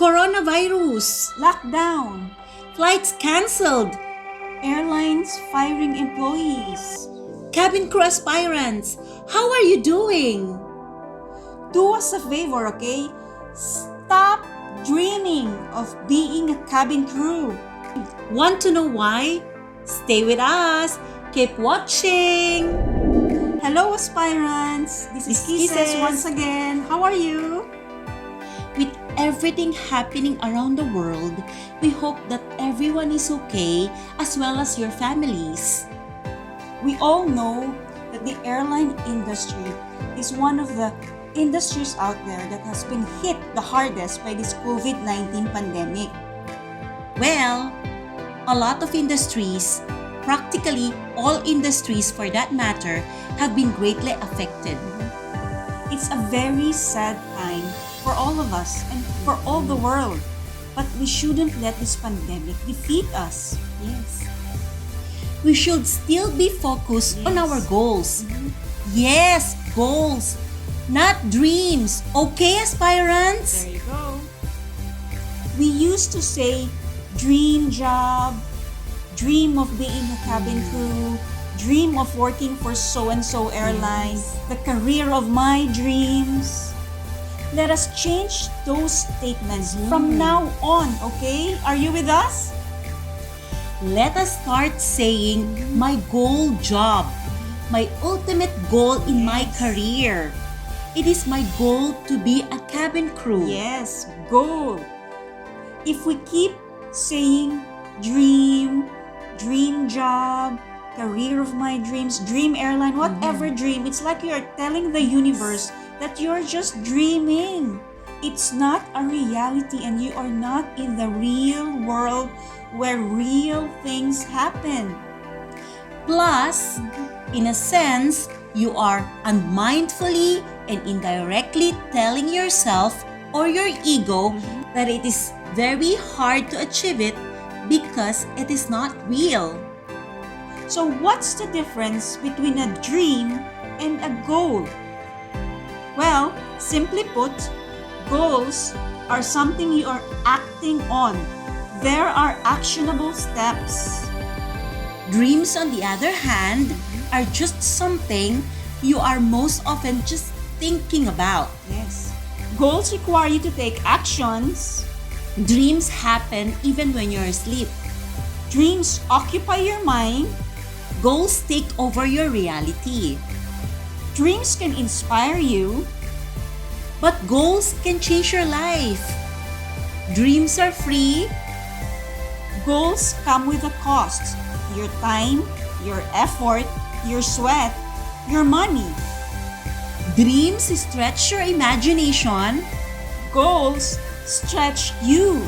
Coronavirus. Lockdown. Flights cancelled. Airlines firing employees. Cabin crew aspirants. How are you doing? Do us a favor, okay? Stop dreaming of being a cabin crew. Want to know why? Stay with us. Keep watching. Hello, aspirants. This is Kisses once again. How are you? With everything happening around the world, we hope that everyone is okay as well as your families. We all know that the airline industry is one of the industries out there that has been hit the hardest by this COVID-19 pandemic. Well, a lot of industries, practically all industries for that matter, have been greatly affected. It's a very sad time for all of us and for all the world. But we shouldn't let this pandemic defeat us. Yes. We should still be focused on our goals. Mhm. Yes, goals, not dreams. Okay, aspirants? There you go. We used to say, dream job, dream of being a cabin crew, dream of working for so-and-so airline, the career of my dreams. Let us change those statements from now on, okay? Are you with us? Let us start saying, my goal job, my ultimate goal in my career. It is my goal to be a cabin crew. Yes, goal. If we keep saying dream, dream job, career of my dreams, dream airline, whatever dream, it's like you're telling the universe that you're just dreaming. It's not a reality and you are not in the real world where real things happen. Plus, in a sense, you are unmindfully and indirectly telling yourself or your ego that it is very hard to achieve it because it is not real. So what's the difference between a dream and a goal? Well, simply put, goals are something you are acting on. There are actionable steps. Dreams, on the other hand, are just something you are most often just thinking about. Yes. Goals require you to take actions. Dreams happen even when you're asleep. Dreams occupy your mind. Goals take over your reality. Dreams can inspire you. But goals can change your life. Dreams are free. Goals come with a cost. Your time, your effort, your sweat, your money. Dreams stretch your imagination. Goals stretch you.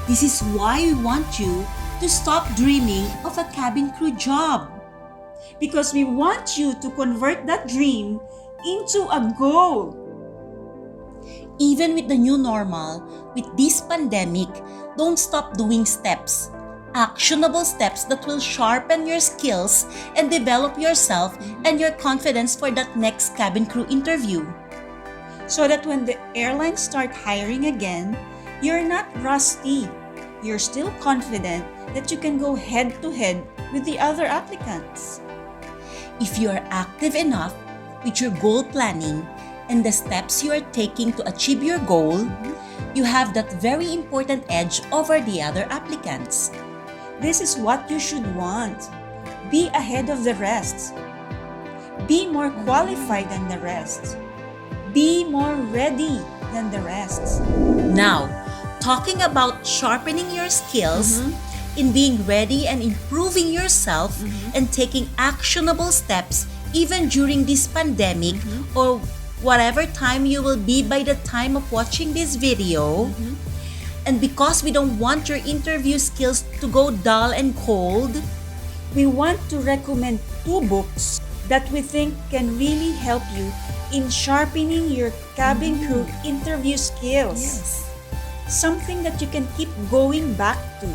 This is why we want you to stop dreaming of a cabin crew job. Because we want you to convert that dream into a goal. Even with the new normal, with this pandemic, don't stop doing steps. Actionable steps that will sharpen your skills and develop yourself and your confidence for that next cabin crew interview. So that when the airlines start hiring again, you're not rusty. You're still confident that you can go head to head with the other applicants. If you are active enough with your goal planning and the steps you are taking to achieve your goal, you have that very important edge over the other applicants. This is what you should want. Be ahead of the rest. Be more qualified than the rest. Be more ready than the rest. Now, talking about sharpening your skills, in being ready and improving yourself and taking actionable steps even during this pandemic or whatever time you will be by the time of watching this video. And because we don't want your interview skills to go dull and cold, we want to recommend 2 books that we think can really help you in sharpening your cabin crew interview skills. Something that you can keep going back to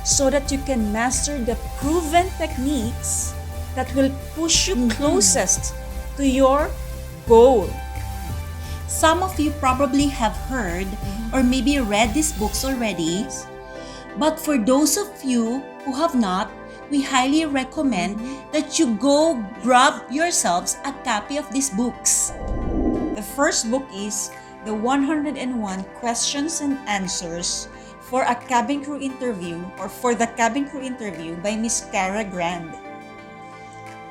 so that you can master the proven techniques that will push you closest to your goal. Some of you probably have heard or maybe read these books already. But for those of you who have not, we highly recommend that you go grab yourselves a copy of these books. The first book is The 101 Questions and Answers for a Cabin Crew Interview or for the Cabin Crew Interview by Miss Cara Grand.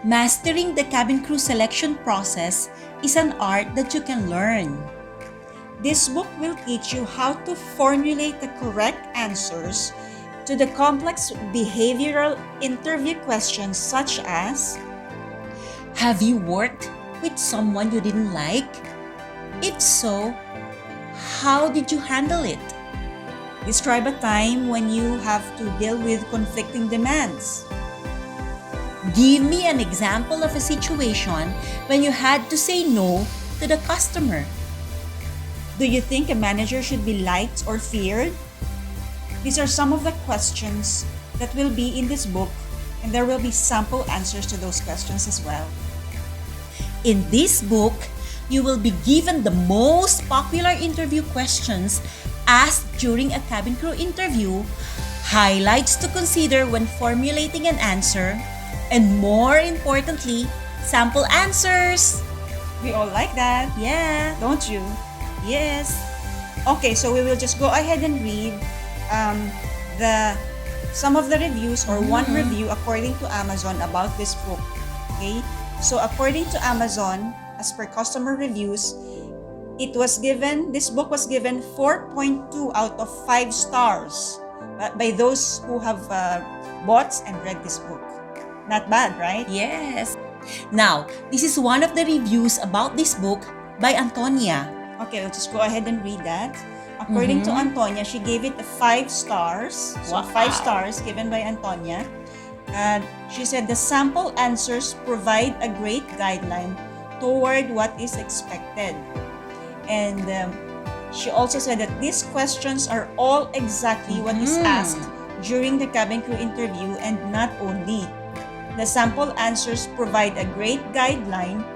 Mastering the cabin crew selection process is an art that you can learn. This book will teach you how to formulate the correct answers to the complex behavioral interview questions such as: Have you worked with someone you didn't like? If so, how did you handle it? Describe a time when you have to deal with conflicting demands. Give me an example of a situation when you had to say no to the customer. Do you think a manager should be liked or feared? These are some of the questions that will be in this book, and there will be sample answers to those questions as well. In this book, you will be given the most popular interview questions asked during a cabin crew interview, highlights to consider when formulating an answer, and more importantly, sample answers. We all like that, Yeah. don't you? Yes. Okay, so we will just go ahead and read some of the reviews or one review according to Amazon about this book. Okay, so according to Amazon, as per customer reviews, this book was given 4.2 out of 5 stars by those who have bought and read this book. Not bad, right? Yes. Now, this is one of the reviews about this book by Antonia. Okay, we'll just go ahead and read that. According to Antonia, she gave it 5 stars. So Wow. 5 stars given by Antonia. And she said the sample answers provide a great guideline toward what is expected. And she also said that these questions are all exactly what is asked during the cabin crew interview, and not only. The sample answers provide a great guideline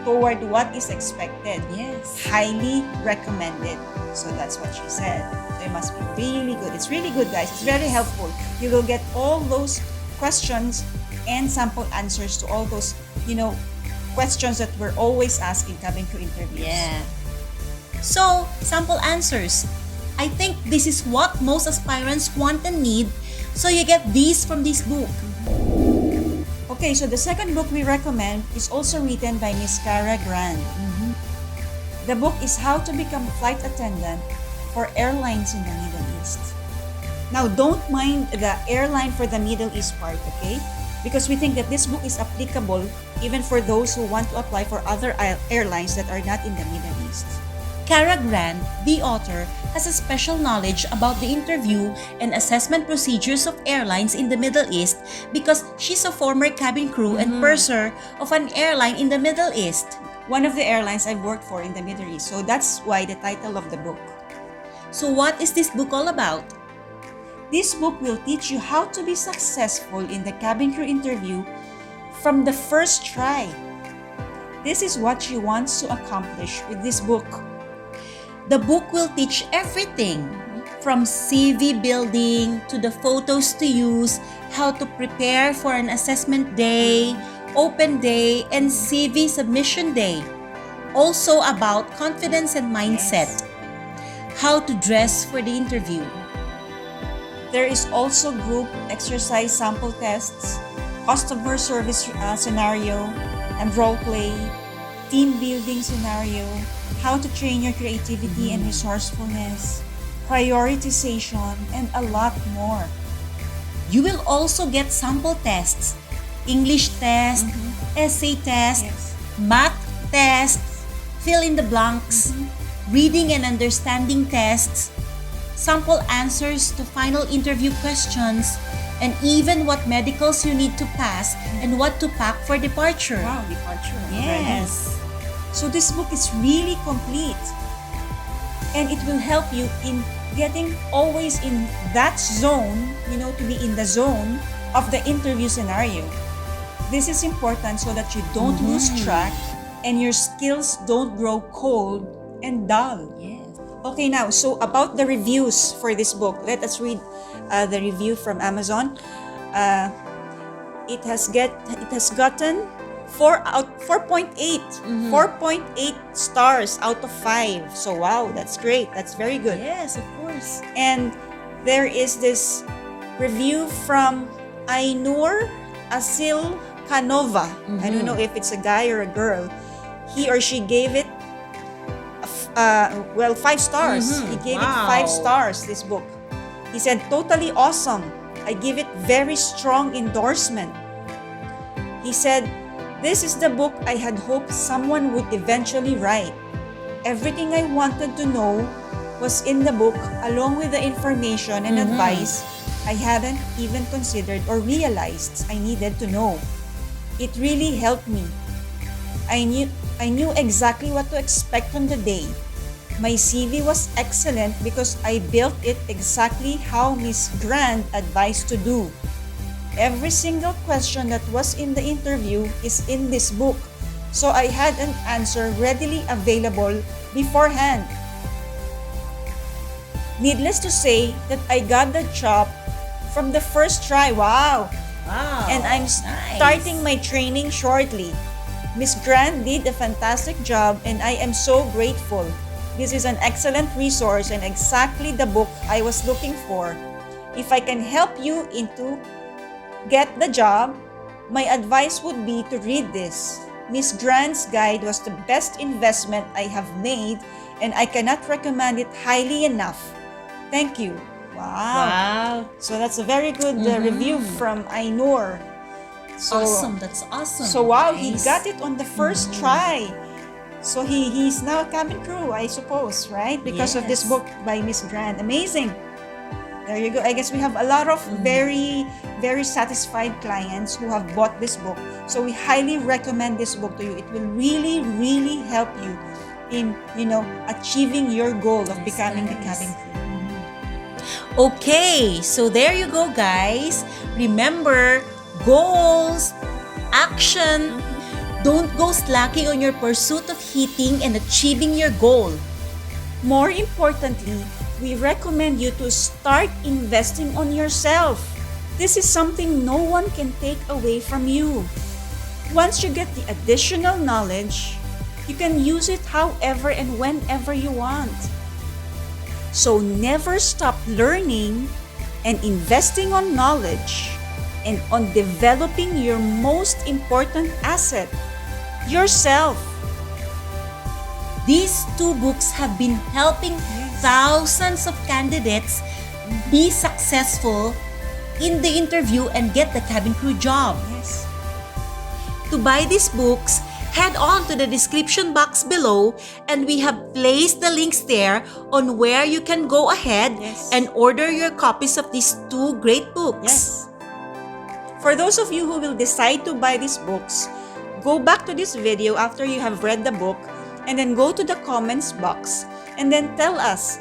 toward what is expected. Yes. Highly recommended. So that's what she said. So it must be really good. It's really good, guys. It's very helpful. You will get all those questions and sample answers to all those, questions that we're always asking cabin crew interviews. Yeah. So, sample answers. I think this is what most aspirants want and need, so you get these from this book. Okay, so the second book we recommend is also written by Miss Cara Grand. The book is How to Become a Flight Attendant for Airlines in the Middle East. Now, don't mind the airline for the Middle East part, okay? Because we think that this book is applicable even for those who want to apply for other airlines that are not in the Middle East. Cara Grant, the author, has a special knowledge about the interview and assessment procedures of airlines in the Middle East because she's a former cabin crew and purser of an airline in the Middle East. One of the airlines I've worked for in the Middle East, so that's why the title of the book. So what is this book all about? This book will teach you how to be successful in the cabin crew interview from the first try. This is what she wants to accomplish with this book. The book will teach everything from CV building to the photos to use, how to prepare for an assessment day, open day, and CV submission day. Also about confidence and mindset. How to dress for the interview. There is also group exercise sample tests, customer service scenario, and role play, team building scenario, how to train your creativity and resourcefulness, prioritization, and a lot more. You will also get sample tests, English test, essay test, math test, fill in the blanks, reading and understanding tests, sample answers to final interview questions, and even what medicals you need to pass and what to pack for departure. Wow, departure. Yes. So this book is really complete, and it will help you in getting always in that zone, to be in the zone of the interview scenario. This is important so that you don't lose track and your skills don't grow cold and dull. Yes. Okay, now, so about the reviews for this book. Let us read the review from Amazon. It has gotten 4.8 4.8 stars out of 5. So wow, that's great. That's very good. Yes, of course. And there is this review from Ainur Asil Canova. I don't know if it's a guy or a girl. He or she gave it 5 stars. He gave it 5 stars, this book. He said, totally awesome. I give it very strong endorsement. He said, this is the book I had hoped someone would eventually write. Everything I wanted to know was in the book, along with the information and advice I hadn't even considered or realized I needed to know. It really helped me. I knew exactly what to expect on the day. My CV was excellent because I built it exactly how Miss Grant advised to do. Every single question that was in the interview is in this book, so I had an answer readily available beforehand. Needless to say that I got the job from the first try. Wow! Wow. And I'm starting my training shortly. Miss Grant did a fantastic job and I am so grateful. This is an excellent resource and exactly the book I was looking for. If I can help you get the job, my advice would be to read this. Miss Grant's guide was the best investment I have made and I cannot recommend it highly enough. Thank you. Wow. So that's a very good review from Ainur. So, awesome. That's awesome. So wow, guys. he got it on the first try. So he's now a cabin crew, I suppose, right? Because of this Yes. book by Miss Grant. Amazing. There you go. I guess we have a lot of very, very satisfied clients who have bought this book. So we highly recommend this book to you. It will really, really help you in, achieving your goal of becoming a cabin crew. Okay, so there you go, guys. Remember, goals, action. Don't go slacking on your pursuit of hitting and achieving your goal. More importantly, we recommend you to start investing on yourself. This is something no one can take away from you. Once you get the additional knowledge, you can use it however and whenever you want. So never stop learning and investing on knowledge and on developing your most important asset, yourself. These 2 books have been helping thousands of candidates be successful in the interview and get the cabin crew job. Yes. To buy these books, head on to the description box below and we have placed the links there on where you can go ahead and order your copies of these 2 great books. Yes. For those of you who will decide to buy these books, go back to this video after you have read the book and then go to the comments box and then tell us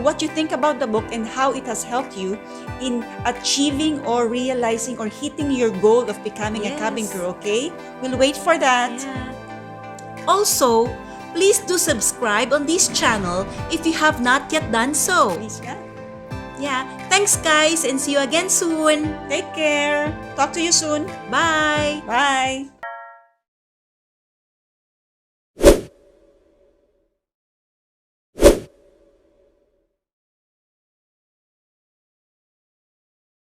what you think about the book and how it has helped you in achieving or realizing or hitting your goal of becoming a cabin crew, okay? We'll wait for that. Also, please do subscribe on this channel if you have not yet done so. Please, Thanks guys and see you again soon. Take care. Talk to you soon. Bye. Bye.